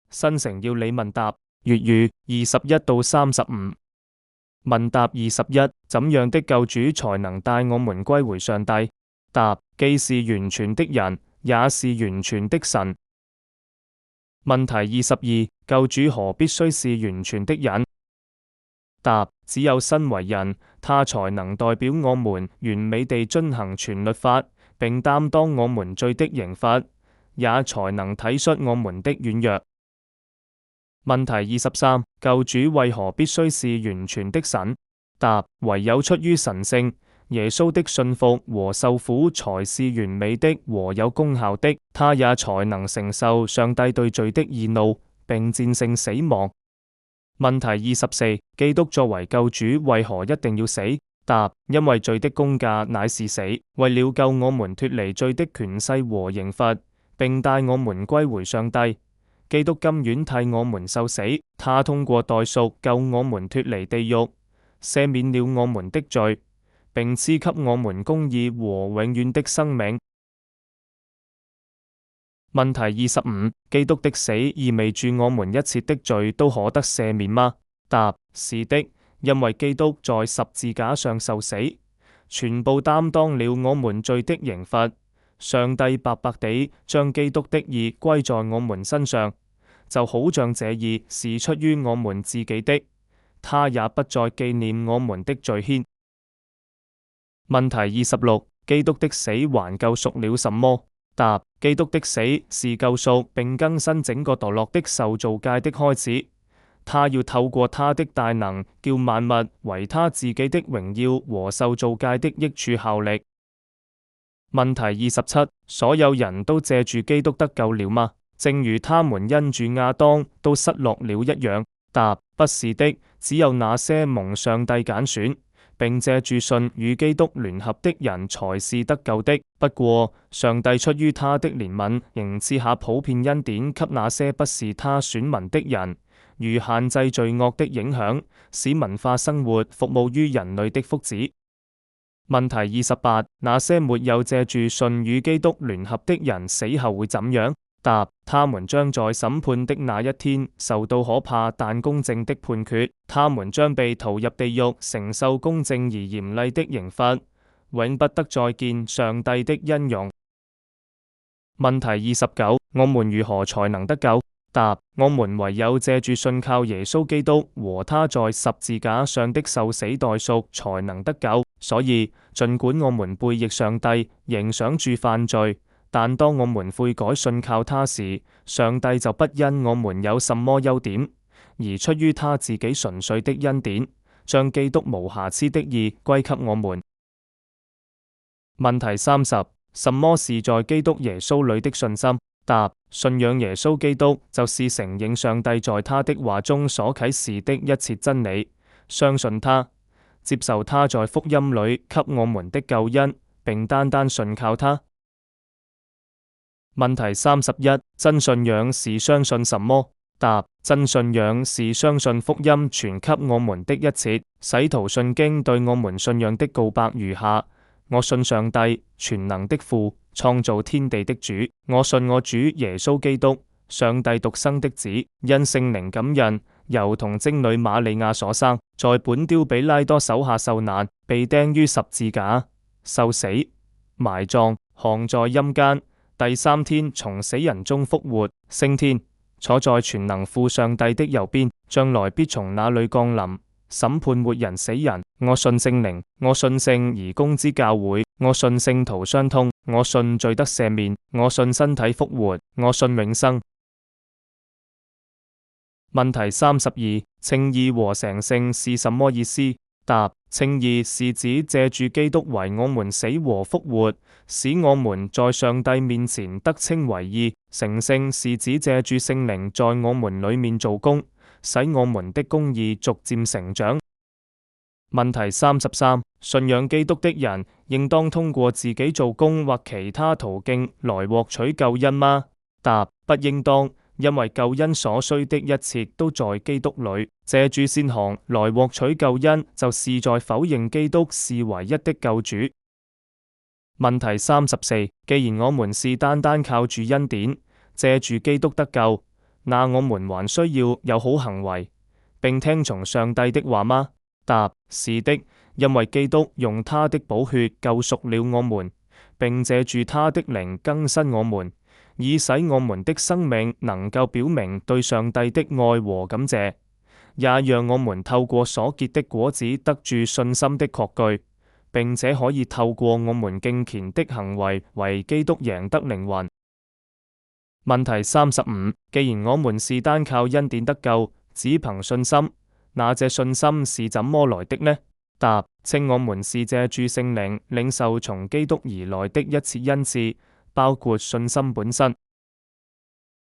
新城要你問答，粵語21到35。問答21，怎樣的救主才能帶我們歸回上帝？答：既是完全的人，也是完全的神。問題22，救主何必須是完全的人？答：只有身為人，他才能代表我們完美地遵行全律法，並擔當我們罪的刑罰，也才能體恤我們的軟弱。問題23，救主為何必須是完全的神？答：唯有出於神性，耶穌的信服和受苦才是完美的和有功效的，他也才能承受上帝對罪的義怒，並戰勝死亡。問題24，基督作為救主為何一定要死？答：因為罪的工價乃是死，為了救我們脫離罪的權勢和刑罰，並帶我們歸回上帝。基督甘願替我們受死，他通過代贖救我們脫離地獄，赦免了我們的罪，並賜給我們公義和永遠的生命。問題25，基督的死意味住我們一切的罪都可得赦免嗎？答：是的，因為基督在十字架上受死，全部擔當了我們罪的刑罰。上帝白白地將基督的義歸在我們身上，就好像這義是出於我們自己的，他也不再紀念我們的罪愆。問題26，基督的死還救贖了什麼？答：基督的死是救贖並更新整個墮落的受造界的開始，他要透過他的大能，叫萬物為他自己的榮耀和受造界的益處效力。問題27，所有人都借住基督得救了嗎？正如他們因住亞當都失落了一樣。答：不是的，只有那些蒙上帝揀選，並借住信與基督聯合的人才是得救的。不過，上帝出於他的憐憫，仍賜下普遍恩典給那些不是他選民的人，如限制罪惡的影響，使文化生活服務於人類的福祉。問題28，那些沒有借住信與基督聯合的人死後會怎樣？答：他們將在審判的那一天受到可怕但公正的判決，他們將被投入地獄，承受公正而嚴厲的刑罰，永不得再見上帝的恩容。問題29，我們如何才能得救？答：我們唯有借住信靠耶穌基督和他在十字架上的受死代贖，才能得救。所以，儘管我們背逆上帝，仍想住犯罪，但當我們悔改信靠他時，上帝就不因我們有什麼優點，而出於他自己純粹的恩典，將基督無瑕疵的義歸給我們。問題30，什麼是在基督耶穌裏的信心？答：信仰耶穌基督就是承認上帝在他的話中所啟示的一切真理，相信他，接受他在福音裏給我們的救恩，並單單信靠他。問題31，真信仰是相信什麼？答：真信仰是相信福音傳給我們的一切。使徒信經對我們信仰的告白如下：我信上帝，全能的父，創造天地的主。我信我主耶穌基督，上帝獨生的子，因聖靈感孕，由童貞女瑪利亞所生，在本丟比拉多手下受難，被釘於十字架，受死，埋葬，降在陰間，第三天從死人中復活，升天，坐在全能父上帝的右邊，將來必從那裏降臨，審判活人死人。我信聖靈，我信聖而公之教會，我信聖徒相通，我信罪得赦免，我信身體復活，我信永生。問題32，稱義和成聖是什麼意思？答：稱義是指借住基督為我們死和復活，使我們在上帝面前得稱為義。成聖是指借住聖靈在我們裏面做工，使我們的公義逐漸成長。問題33，信仰基督的人應當通過自己做工或其他途徑來獲取救恩嗎？答：不應當，因為救恩所需的一切都在基督裏。借住善行來獲取救恩，就是在否認基督是唯一的救主。問題34，既然我們是單單靠住恩典，借住基督得救，那我們還需要有好行為，並聽從上帝的話嗎？答：是的，因為基督用他的寶血救贖了我們，並借住他的靈更新我們，以使我們的生命能夠表明對上帝的愛和感謝，也讓我們透過所結的果子得住信心的確據，並且可以透過我們敬虔的行為為基督贏得靈魂。問題35：既然我們是單靠恩典得救，只憑信心，那這信心是怎麼來的呢？答：稱我們是借住聖靈領受從基督而來的一切恩賜，包括信心本身。